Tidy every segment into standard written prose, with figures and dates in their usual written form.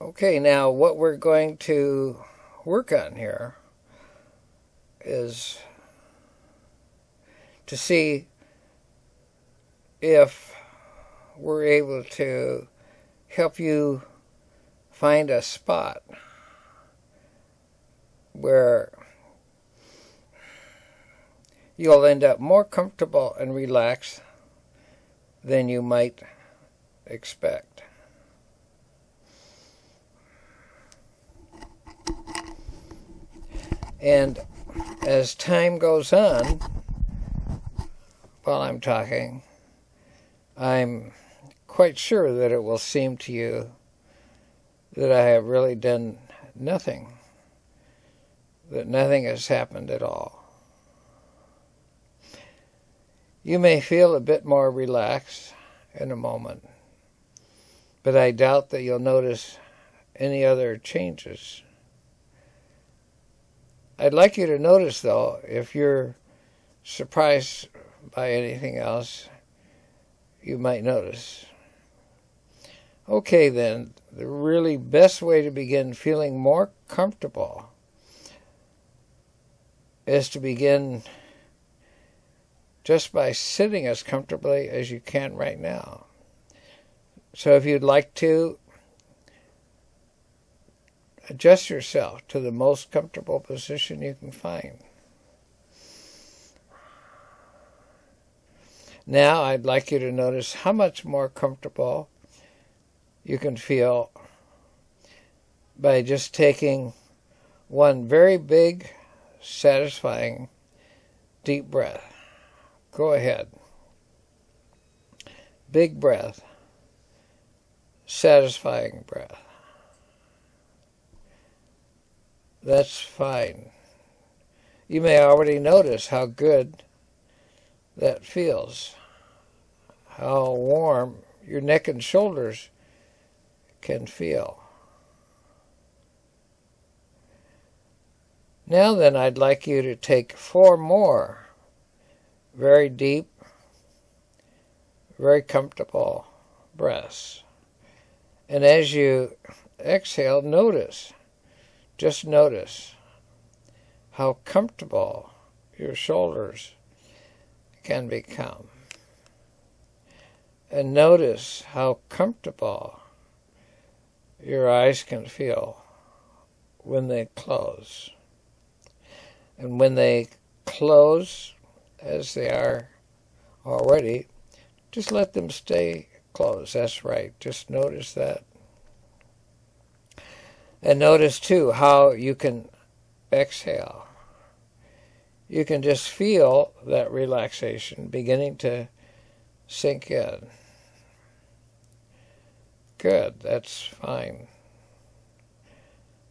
Okay, now what we're going to work on here is to see if we're able to help you find a spot where you'll end up more comfortable and relaxed than you might expect. And as time goes on, while I'm talking, I'm quite sure that it will seem to you that I have really done nothing, that nothing has happened at all. You may feel a bit more relaxed in a moment, but I doubt that you'll notice any other changes. I'd like you to notice, though, if you're surprised by anything else, you might notice. Okay, then, the really best way to begin feeling more comfortable is to begin just by sitting as comfortably as you can right now. So if you'd like to, adjust yourself to the most comfortable position you can find. Now I'd like you to notice how much more comfortable you can feel by just taking one very big, satisfying, deep breath. Go ahead. Big breath. Satisfying breath. That's fine. You may already notice how good that feels. How warm your neck and shoulders can feel. Now then, I'd like you to take 4 more very deep, very comfortable breaths. And as you exhale, just notice how comfortable your shoulders can become. And notice how comfortable your eyes can feel when they close. And when they close, as they are already, just let them stay closed. That's right. Just notice that. And notice, too, how you can exhale. You can just feel that relaxation beginning to sink in. Good, that's fine.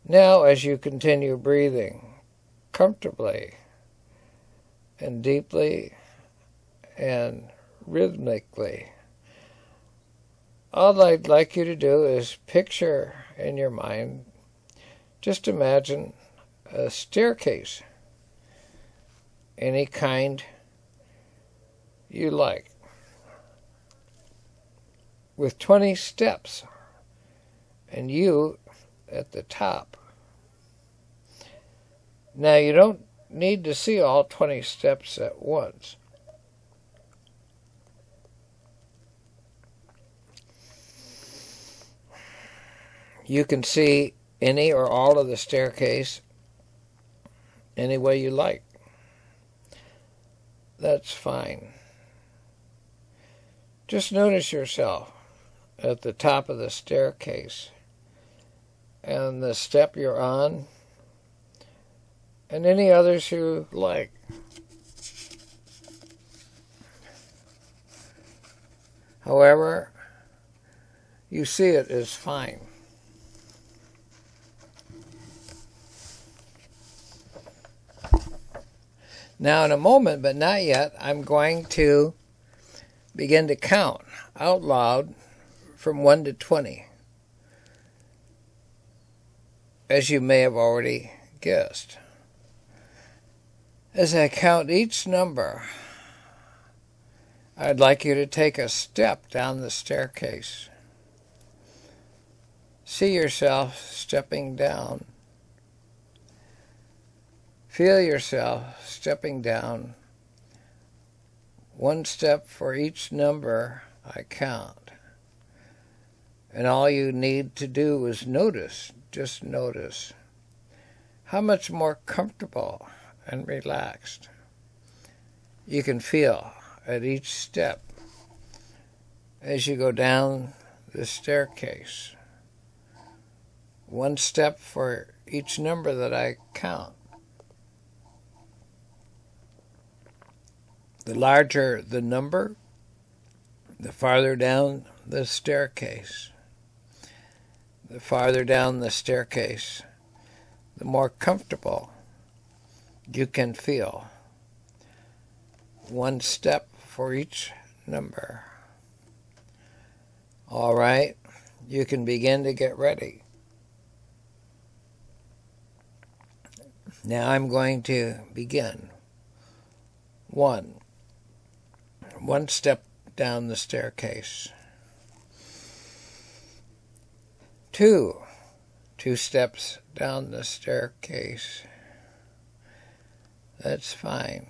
Now, as you continue breathing comfortably and deeply and rhythmically, all I'd like you to do is picture in your mind, just imagine a staircase, any kind you like, with 20 steps, and you at the top. Now, you don't need to see all 20 steps at once. You can see any or all of the staircase any way you like. That's fine. Just notice yourself at the top of the staircase and the step you're on and any others you like. However you see it is fine. Now in a moment, but not yet, I'm going to begin to count out loud from 1 to 20. As you may have already guessed. As I count each number, I'd like you to take a step down the staircase. See yourself stepping down. Feel yourself stepping down. One step for each number I count. And all you need to do is notice, just notice, how much more comfortable and relaxed you can feel at each step as you go down the staircase. One step for each number that I count. The larger the number, the farther down the staircase. The farther down the staircase, the more comfortable you can feel. One step for each number. All right, you can begin to get ready. Now I'm going to begin. One step down the staircase. Two steps down the staircase. That's fine.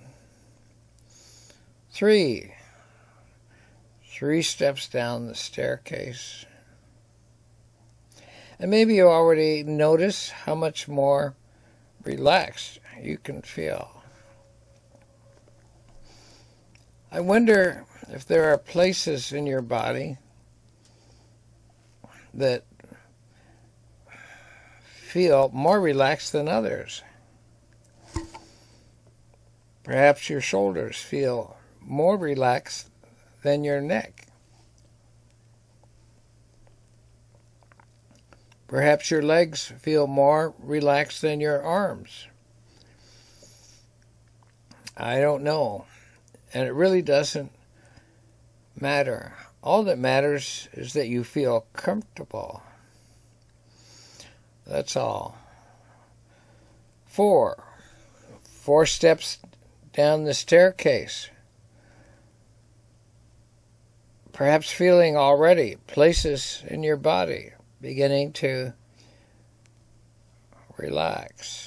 Three steps down the staircase. And maybe you already notice how much more relaxed you can feel. I wonder if there are places in your body that feel more relaxed than others. Perhaps your shoulders feel more relaxed than your neck. Perhaps your legs feel more relaxed than your arms. I don't know. And it really doesn't matter. All that matters is that you feel comfortable. That's all. Four steps down the staircase. Perhaps feeling already places in your body beginning to relax.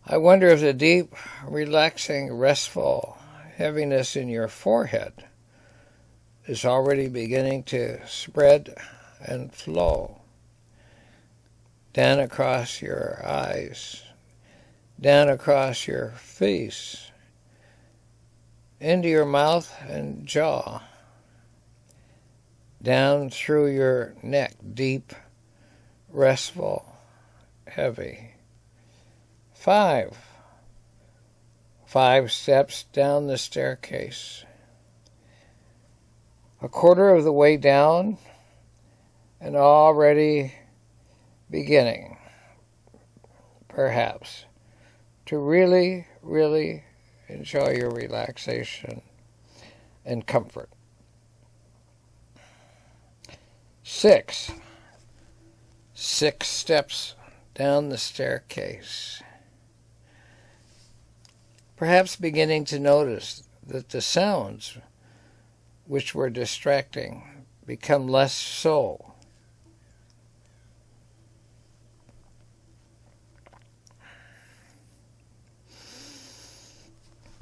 I wonder if the deep, relaxing, restful heaviness in your forehead is already beginning to spread and flow down across your eyes, down across your face, into your mouth and jaw, down through your neck, deep, restful, heavy. Five steps down the staircase. A quarter of the way down and already beginning, perhaps, to really, really enjoy your relaxation and comfort. 6 steps down the staircase. Perhaps beginning to notice that the sounds which were distracting become less so.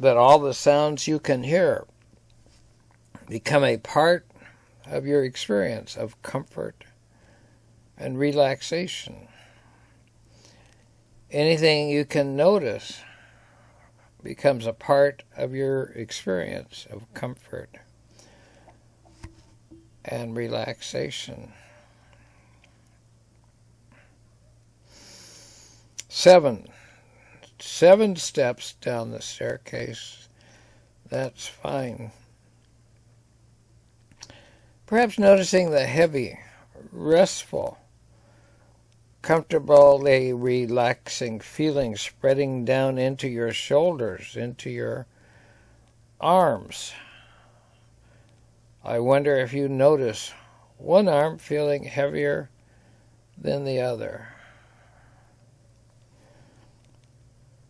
That all the sounds you can hear become a part of your experience of comfort and relaxation. Anything you can notice becomes a part of your experience of comfort and relaxation. 7 steps down the staircase. That's fine. Perhaps noticing the heavy, restful, comfortably relaxing feeling spreading down into your shoulders, into your arms. I wonder if you notice one arm feeling heavier than the other.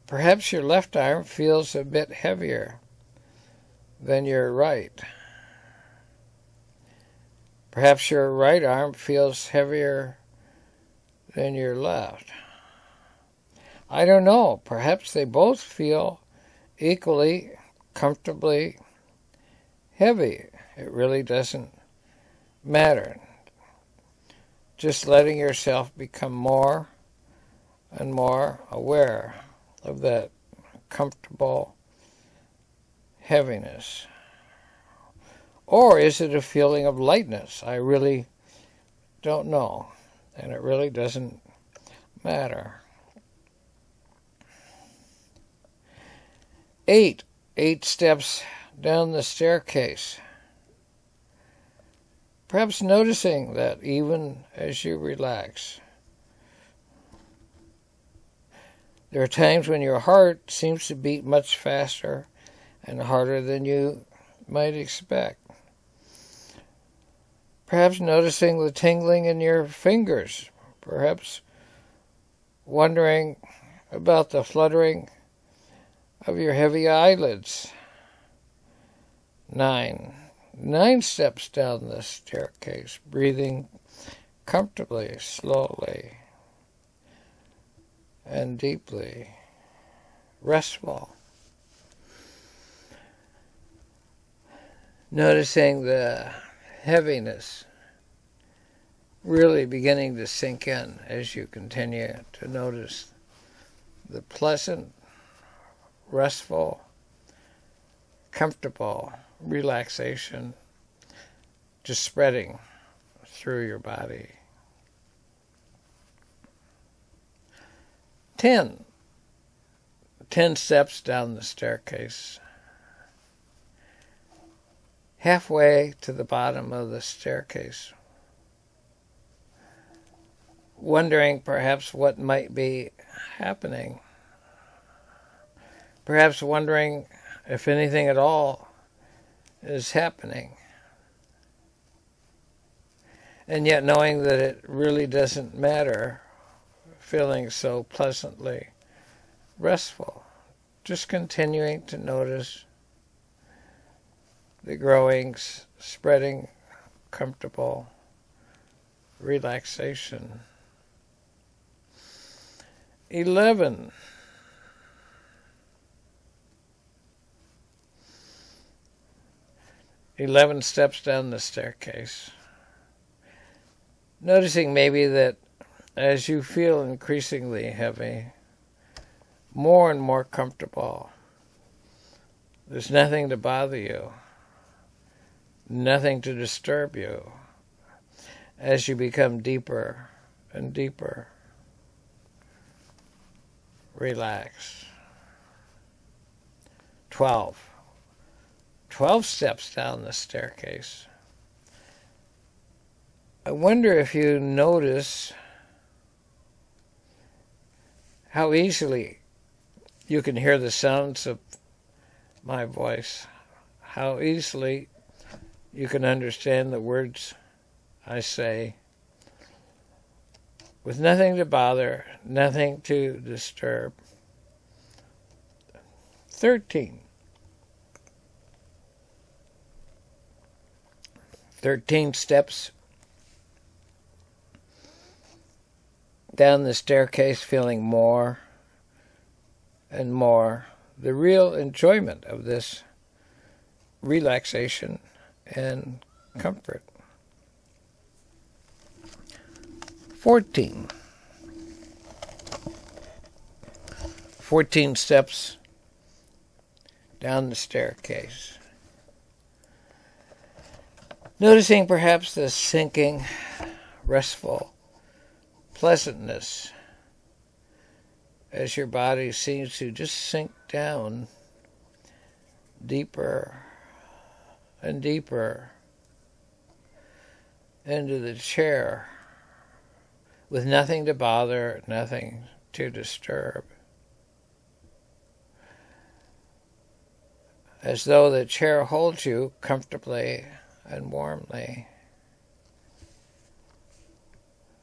Perhaps your left arm feels a bit heavier than your right. Perhaps your right arm feels heavier than your left. I don't know. Perhaps they both feel equally, comfortably heavy. It really doesn't matter. Just letting yourself become more and more aware of that comfortable heaviness. Or is it a feeling of lightness? I really don't know. And it really doesn't matter. 8 steps down the staircase. Perhaps noticing that even as you relax, there are times when your heart seems to beat much faster and harder than you might expect. Perhaps noticing the tingling in your fingers. Perhaps wondering about the fluttering of your heavy eyelids. 9 steps down the staircase, breathing comfortably, slowly, and deeply, restful. Noticing the heaviness really beginning to sink in as you continue to notice the pleasant, restful, comfortable relaxation just spreading through your body. 10 steps down the staircase. Halfway to the bottom of the staircase, wondering perhaps what might be happening. Perhaps wondering if anything at all is happening. And yet knowing that it really doesn't matter, feeling so pleasantly restful. Just continuing to notice the growing, spreading, comfortable relaxation. 11 steps down the staircase. Noticing maybe that as you feel increasingly heavy, more and more comfortable, there's nothing to bother you, nothing to disturb you, as you become deeper and deeper relaxed. 12 steps down the staircase. I wonder if you notice how easily you can hear the sounds of my voice, how easily you can understand the words I say, with nothing to bother, nothing to disturb. 13 steps down the staircase, feeling more and more the real enjoyment of this relaxation and comfort. 14 steps down the staircase. Noticing perhaps the sinking, restful pleasantness as your body seems to just sink down deeper and deeper into the chair with nothing to bother, nothing to disturb. As though the chair holds you comfortably and warmly.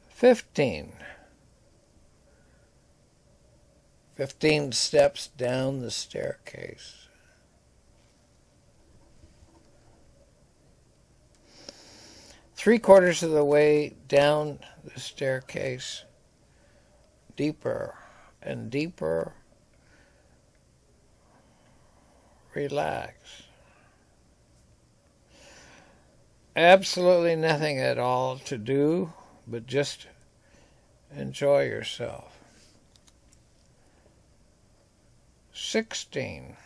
15 steps down the staircase. 3/4 of the way down the staircase, deeper and deeper, relax. Absolutely nothing at all to do but just enjoy yourself. 16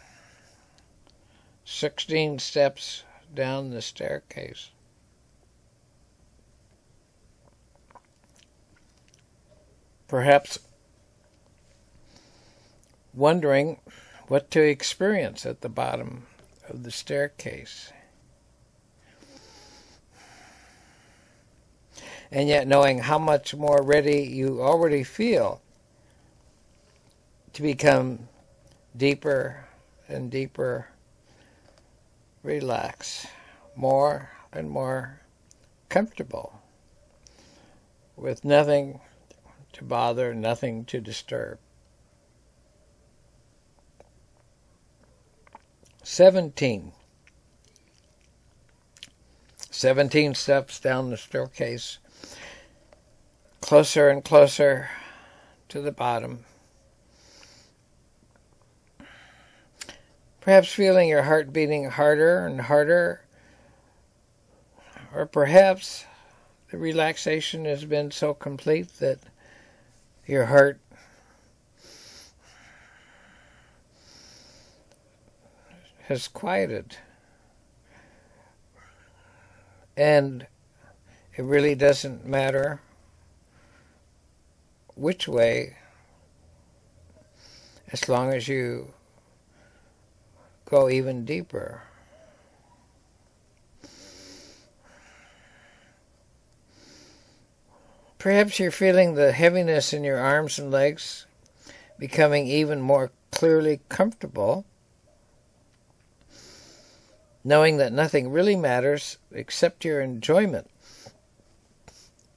steps down the staircase. Perhaps wondering what to experience at the bottom of the staircase. And yet knowing how much more ready you already feel to become deeper and deeper, relax, more and more comfortable, with nothing to bother, nothing to disturb. 17 steps down the staircase, closer and closer to the bottom. Perhaps feeling your heart beating harder and harder, or perhaps the relaxation has been so complete that your heart has quieted, and it really doesn't matter which way, as long as you go even deeper. Perhaps you're feeling the heaviness in your arms and legs becoming even more clearly comfortable, knowing that nothing really matters except your enjoyment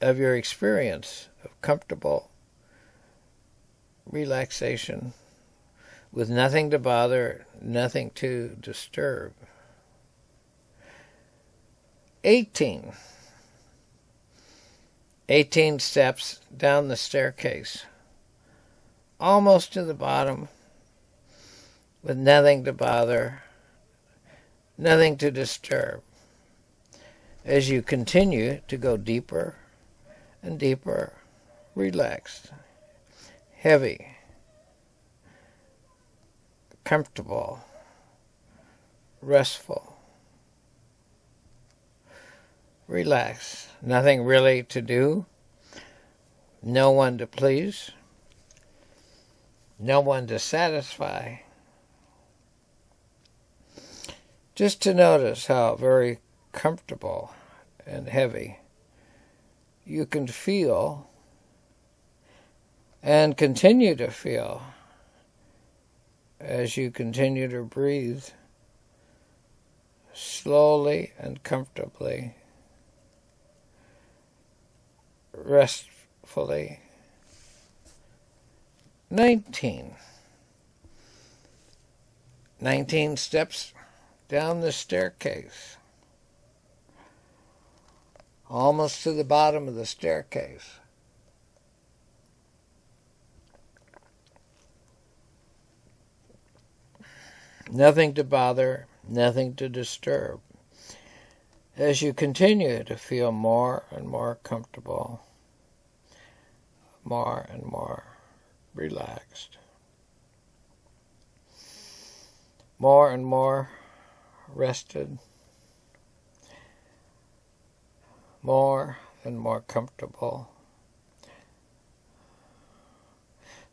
of your experience of comfortable relaxation with nothing to bother, nothing to disturb. 18 steps down the staircase, almost to the bottom, with nothing to bother, nothing to disturb, as you continue to go deeper and deeper, relaxed, heavy, comfortable, restful, relaxed, nothing really to do, no one to please, no one to satisfy. Just to notice how very comfortable and heavy you can feel and continue to feel as you continue to breathe slowly and comfortably, restfully. 19 steps down the staircase, almost to the bottom of the staircase. Nothing to bother, nothing to disturb, as you continue to feel more and more comfortable, more and more relaxed, more and more rested, more and more comfortable.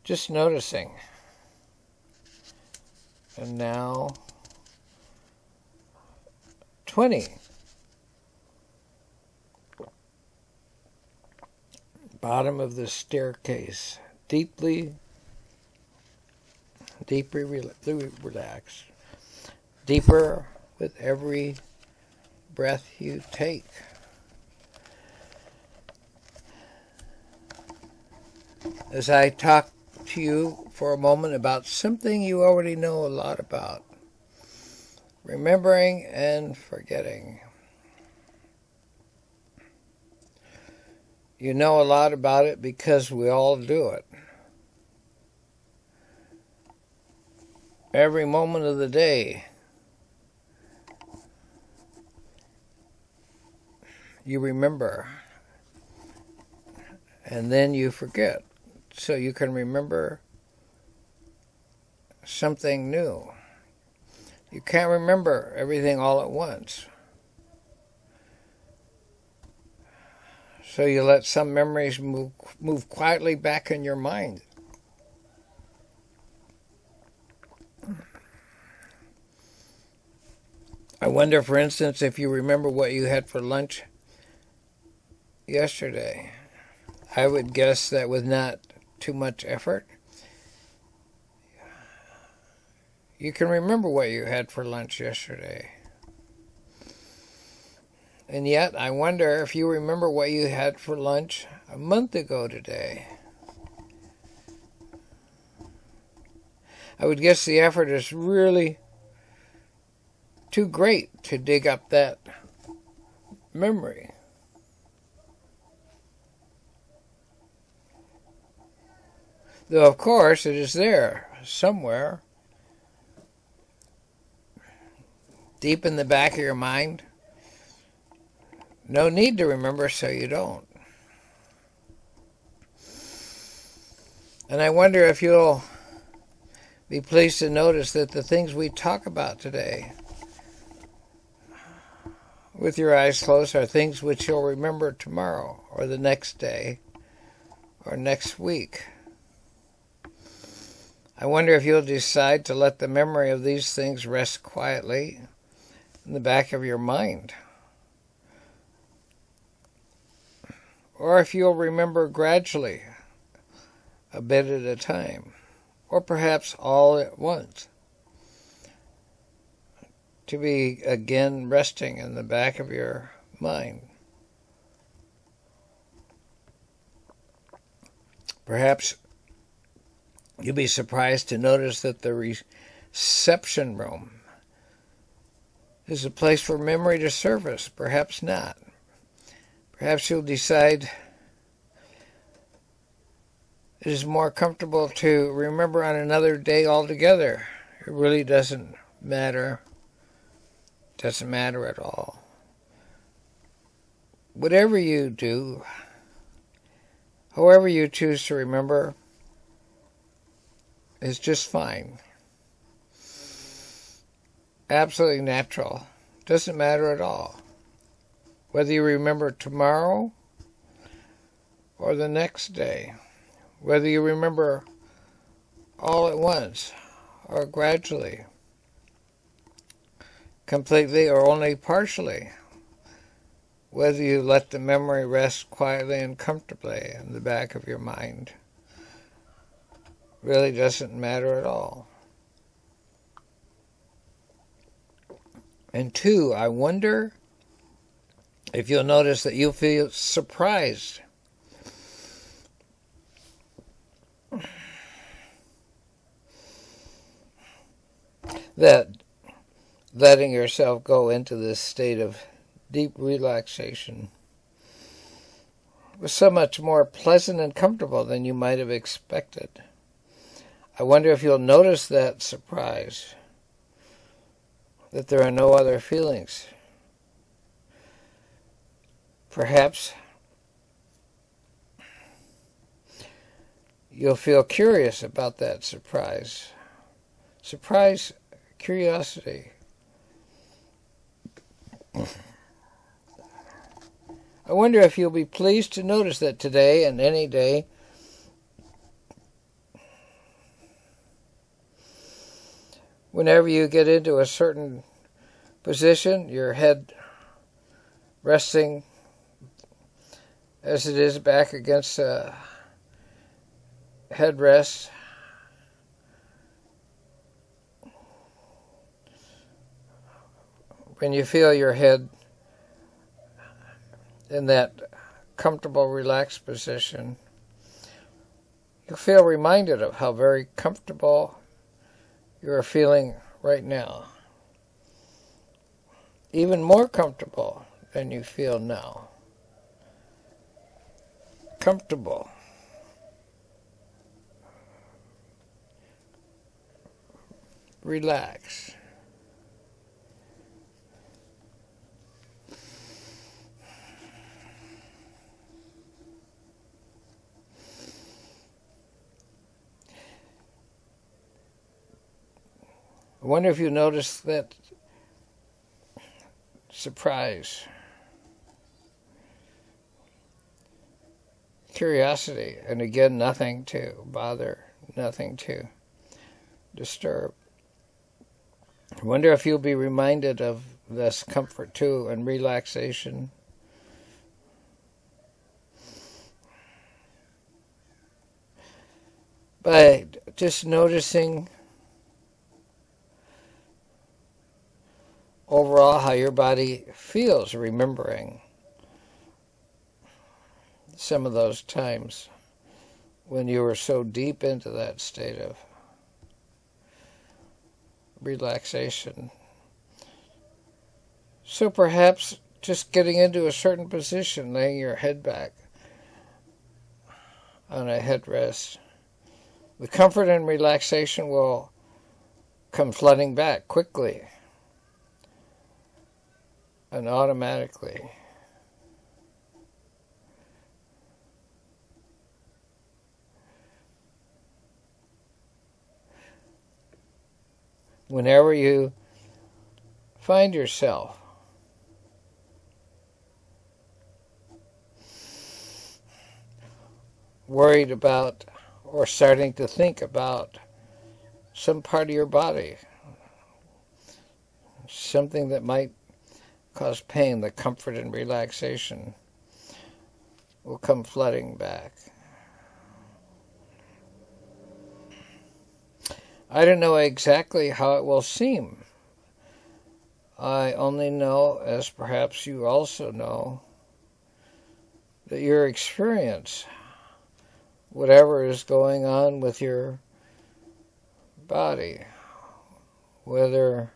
Just noticing. And now 20. Bottom of the staircase, deeply relaxed, deeper with every breath you take. As I talk to you for a moment about something you already know a lot about, remembering and forgetting. You know a lot about it because we all do it. Every moment of the day, you remember, and then you forget. So you can remember something new. You can't remember everything all at once. So you let some memories move quietly back in your mind. I wonder, for instance, if you remember what you had for lunch yesterday. I would guess that with not too much effort, you can remember what you had for lunch yesterday. And yet, I wonder if you remember what you had for lunch a month ago today. I would guess the effort is really too great to dig up that memory. Though, of course, it is there somewhere, deep in the back of your mind. No need to remember, so you don't. And I wonder if you'll be pleased to notice that the things we talk about today, with your eyes closed, are things which you'll remember tomorrow, or the next day, or next week. I wonder if you'll decide to let the memory of these things rest quietly in the back of your mind. Or if you'll remember gradually, a bit at a time, or perhaps all at once, to be again resting in the back of your mind. Perhaps you'll be surprised to notice that the reception room is a place for memory to surface. Perhaps not. Perhaps you'll decide it is more comfortable to remember on another day altogether. It really doesn't matter. Doesn't matter at all. Whatever you do, however you choose to remember, is just fine. Absolutely natural. Doesn't matter at all. Whether you remember tomorrow or the next day. Whether you remember all at once or gradually. Completely or only partially. Whether you let the memory rest quietly and comfortably in the back of your mind. Really doesn't matter at all. And two, I wonder if you'll notice that you'll feel surprised that letting yourself go into this state of deep relaxation was so much more pleasant and comfortable than you might have expected. I wonder if you'll notice that surprise, that there are no other feelings. Perhaps you'll feel curious about that surprise. Surprise, curiosity. I wonder if you'll be pleased to notice that today and any day whenever you get into a certain position, your head resting as it is back against a headrest, when you feel your head in that comfortable, relaxed position, you'll feel reminded of how very comfortable you are feeling right now. Even more comfortable than you feel now. comfortable. Relax. I wonder if you notice that surprise, curiosity, and again, nothing to bother, nothing to disturb. I wonder if you'll be reminded of this comfort too and relaxation. By just noticing overall how your body feels, remembering some of those times when you were so deep into that state of relaxation. So perhaps just getting into a certain position, laying your head back on a headrest, the comfort and relaxation will come flooding back quickly and automatically. Whenever you find yourself worried about or starting to think about some part of your body, something that might cause pain, the comfort and relaxation will come flooding back. I don't know exactly how it will seem. I only know, as perhaps you also know, that your experience, whatever is going on with your body, whether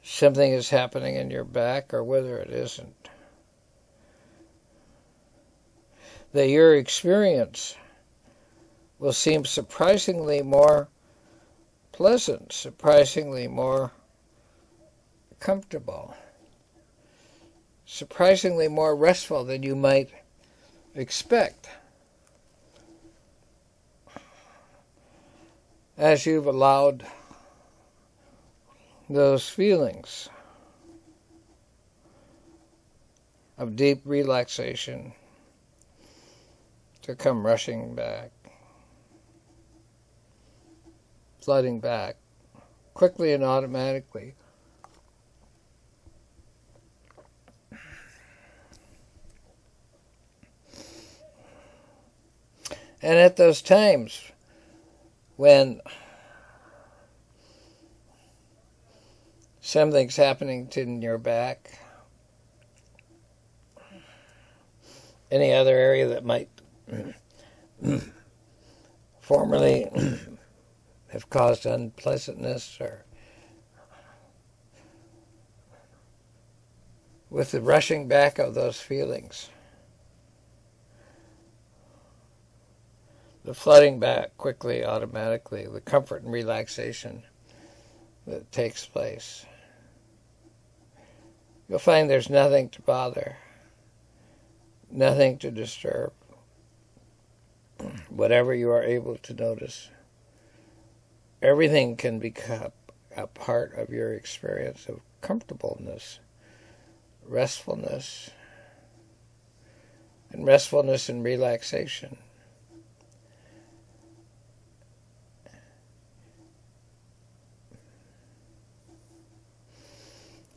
something is happening in your back or whether it isn't, that your experience will seem surprisingly more pleasant, surprisingly more comfortable, surprisingly more restful than you might expect, as you've allowed those feelings of deep relaxation to come rushing back, flooding back, quickly and automatically. And at those times when something's happening in your back, any other area that might formerly have caused unpleasantness, or with the rushing back of those feelings, the flooding back quickly, automatically, the comfort and relaxation that takes place, you'll find there's nothing to bother, nothing to disturb. Whatever you are able to notice, everything can become a part of your experience of comfortableness, restfulness, and relaxation.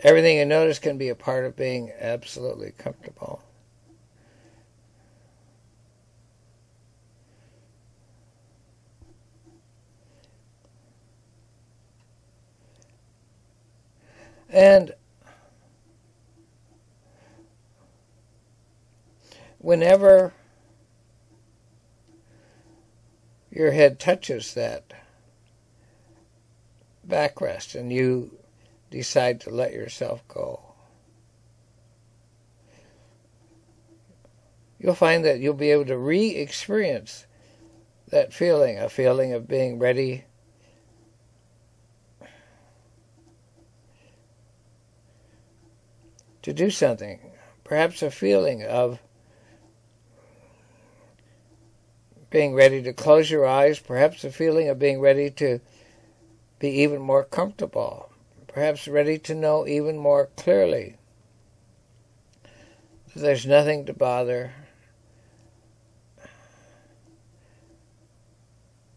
Everything you notice can be a part of being absolutely comfortable. And whenever your head touches that backrest and you decide to let yourself go, you'll find that you'll be able to re-experience that feeling, a feeling of being ready to do something. Perhaps a feeling of being ready to close your eyes. Perhaps a feeling of being ready to be even more comfortable. Perhaps ready to know even more clearly that there's nothing to bother,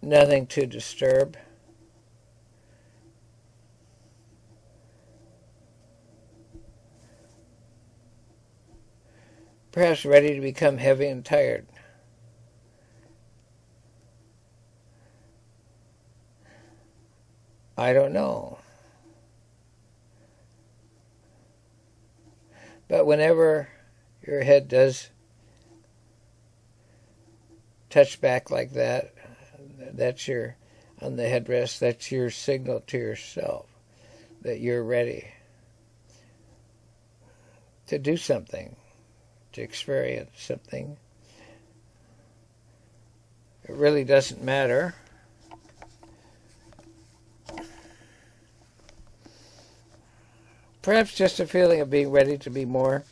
nothing to disturb. Perhaps ready to become heavy and tired. I don't know. But whenever your head does touch back like that, that's your, on the headrest, that's your signal to yourself that you're ready to do something, to experience something. It really doesn't matter. Perhaps just a feeling of being ready to be more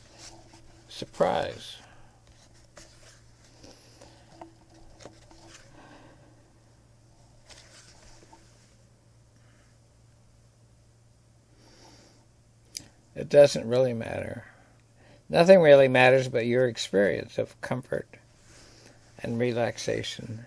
surprised. It doesn't really matter. Nothing really matters but your experience of comfort and relaxation.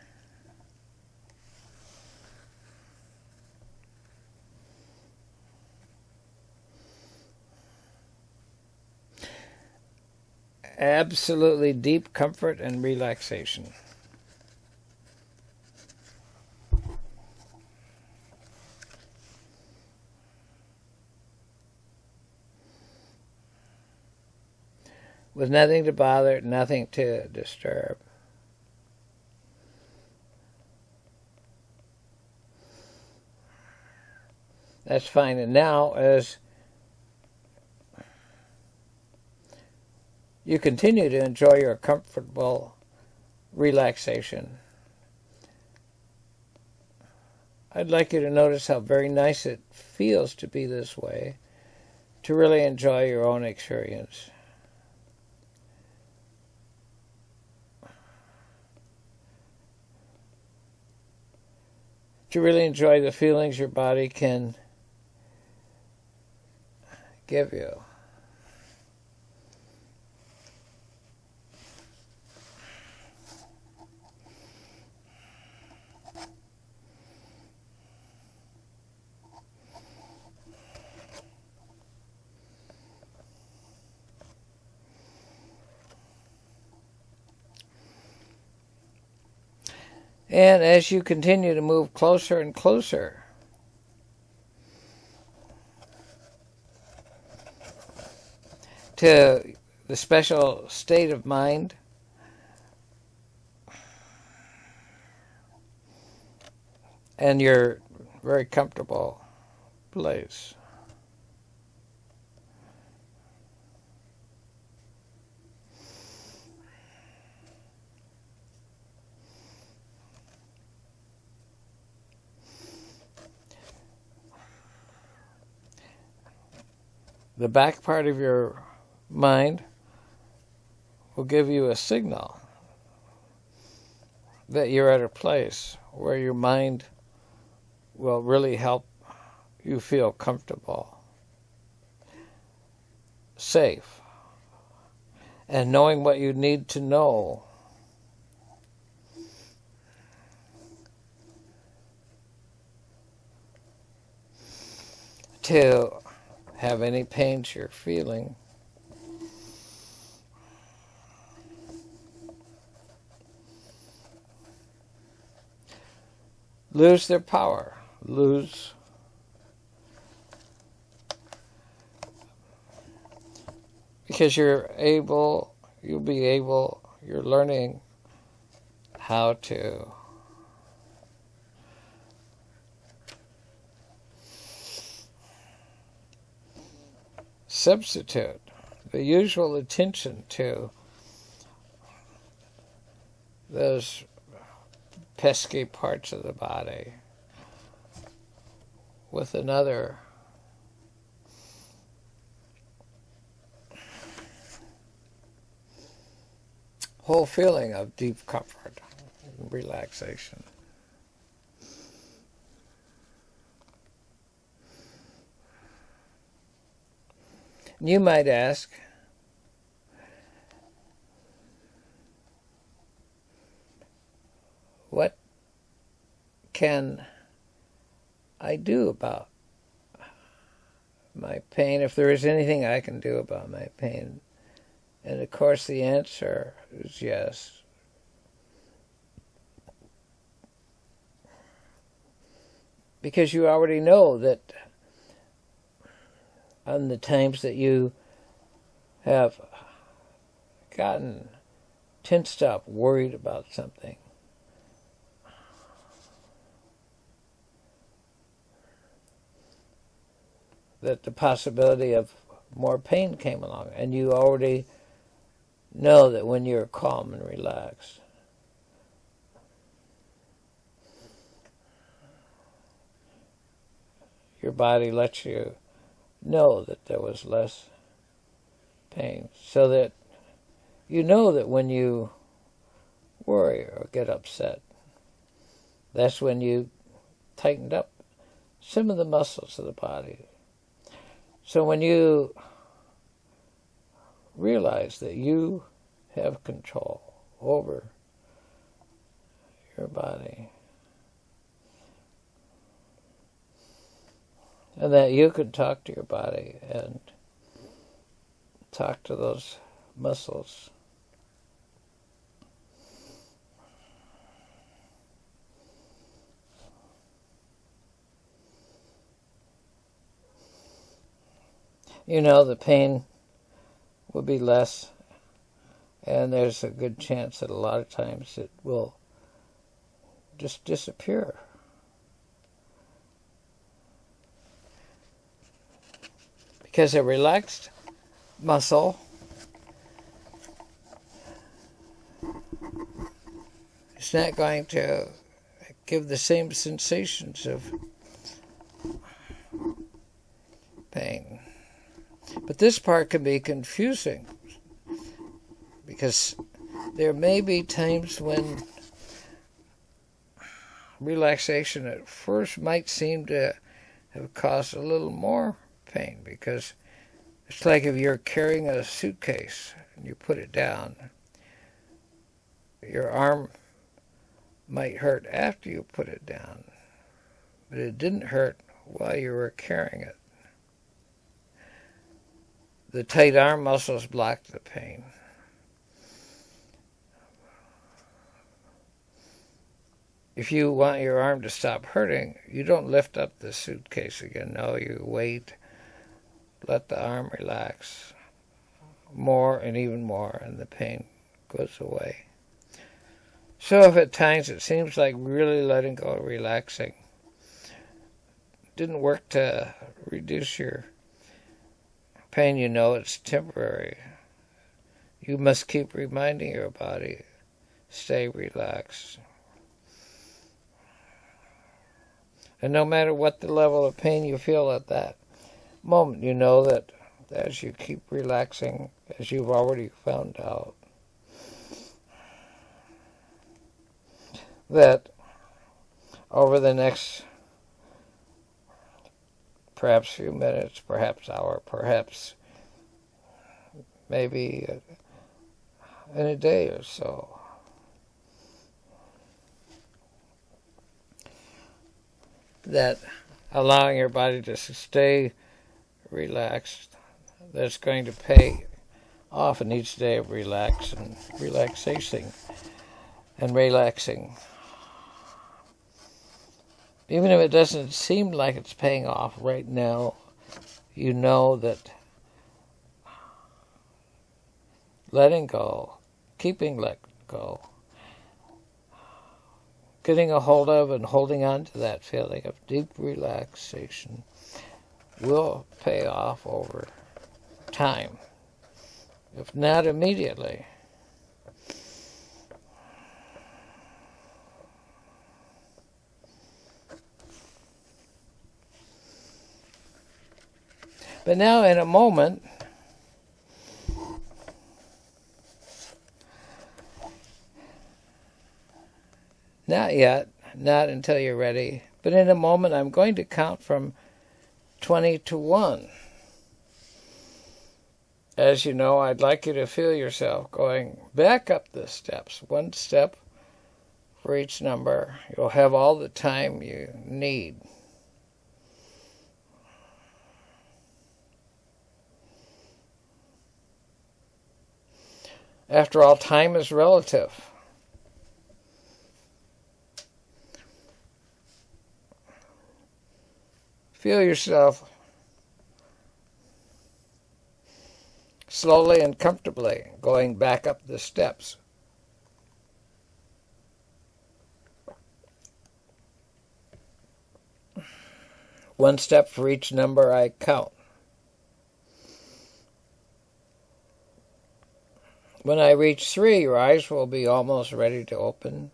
Absolutely deep comfort and relaxation. With nothing to bother, nothing to disturb. That's fine. And now, as you continue to enjoy your comfortable relaxation, I'd like you to notice how very nice it feels to be this way, to really enjoy your own experience. To really enjoy the feelings your body can give you. And as you continue to move closer and closer to the special state of mind and your very comfortable place, the back part of your mind will give you a signal that you're at a place where your mind will really help you feel comfortable, safe, and knowing what you need to know to have any pains you're feeling lose their power, because you're learning how to substitute the usual attention to those pesky parts of the body with another whole feeling of deep comfort and relaxation. You might ask, what can I do about my pain, if there is anything I can do about my pain? And of course the answer is yes. Because you already know that on the times that you have gotten tensed up, worried about something, that the possibility of more pain came along, and you already know that when you're calm and relaxed, your body lets you know that there was less pain, so that you know that when you worry or get upset, that's when you tightened up some of the muscles of the body. So when you realize that you have control over your body, and that you could talk to your body and talk to those muscles, you know the pain will be less, and there's a good chance that a lot of times it will just disappear. Because a relaxed muscle is not going to give the same sensations of pain. But this part can be confusing, because there may be times when relaxation at first might seem to have caused a little more pain, because it's like if you're carrying a suitcase and you put it down, your arm might hurt after you put it down, but it didn't hurt while you were carrying it. The tight arm muscles block the pain. If you want your arm to stop hurting, you don't lift up the suitcase again. No, you wait, let the arm relax more and even more, and the pain goes away. So if at times it seems like really letting go, relaxing, didn't work to reduce your pain, you know it's temporary. You must keep reminding your body, stay relaxed. And no matter what the level of pain you feel at that moment, you know that as you keep relaxing, as you've already found out, that over the next perhaps few minutes, perhaps hour, perhaps maybe in a day or so, that allowing your body to stay relaxed, that's going to pay off in each day of relaxing. Even if it doesn't seem like it's paying off right now, you know that letting go, keeping let go, getting a hold of and holding on to that feeling of deep relaxation will pay off over time, if not immediately. But now in a moment, not yet, not until you're ready, but in a moment I'm going to count from 20 to 1. As you know, I'd like you to feel yourself going back up the steps, one step for each number. You'll have all the time you need. After all, time is relative. Feel yourself slowly and comfortably going back up the steps. One step for each number I count. When I reach 3, your eyes will be almost ready to open.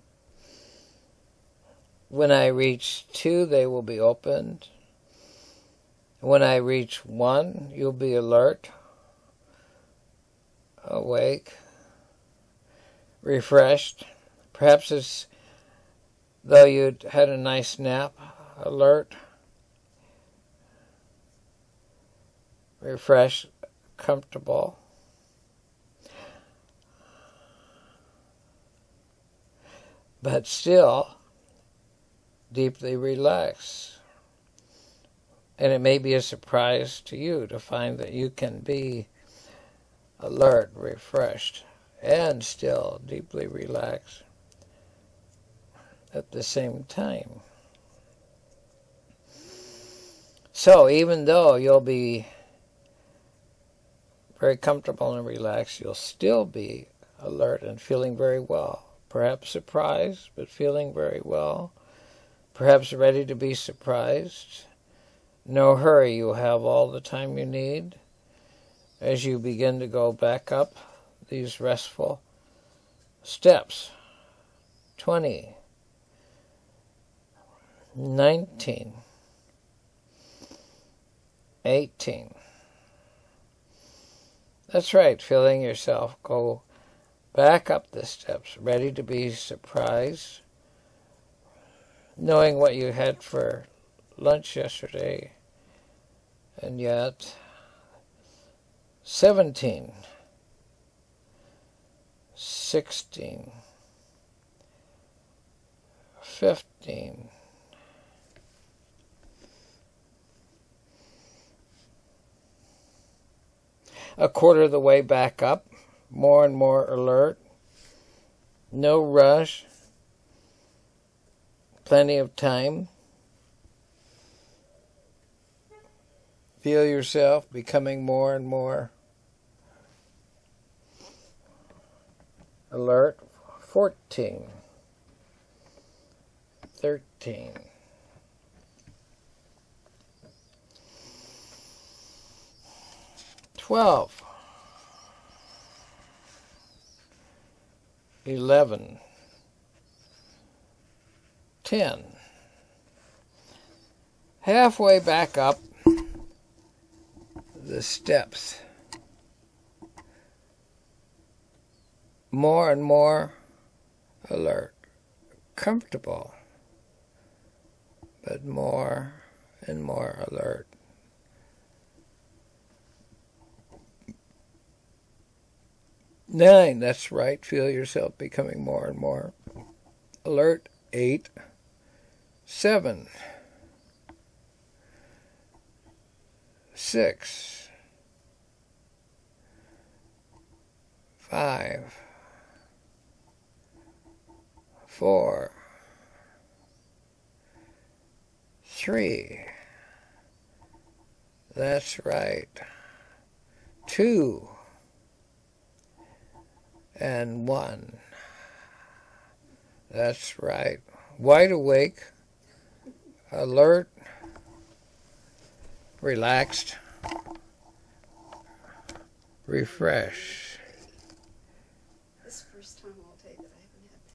When I reach 2, they will be opened. When I reach 1, you'll be alert, awake, refreshed. Perhaps as though you'd had a nice nap, alert, refreshed, comfortable. But still deeply relaxed. And it may be a surprise to you to find that you can be alert, refreshed, and still deeply relaxed at the same time. So even though you'll be very comfortable and relaxed, you'll still be alert and feeling very well. Perhaps surprised, but feeling very well. Perhaps ready to be surprised. No hurry, you have all the time you need as you begin to go back up these restful steps. 20, 19, 18. That's right, feeling yourself go back up the steps, ready to be surprised, knowing what you had for lunch yesterday, and yet 17, 16, 15, a quarter of the way back up, more and more alert, no rush, plenty of time. Feel yourself becoming more and more alert. 14, 13, 12, 11, 10. Halfway back up the steps. More and more alert, comfortable, but more and more alert. Nine, that's right. Feel yourself becoming more and more alert. 8, 7, 6, 5, 4, 3. That's right. 2 and 1. That's right. Wide awake, alert, relaxed, refreshed. This is the first time I'll tell you that I haven't had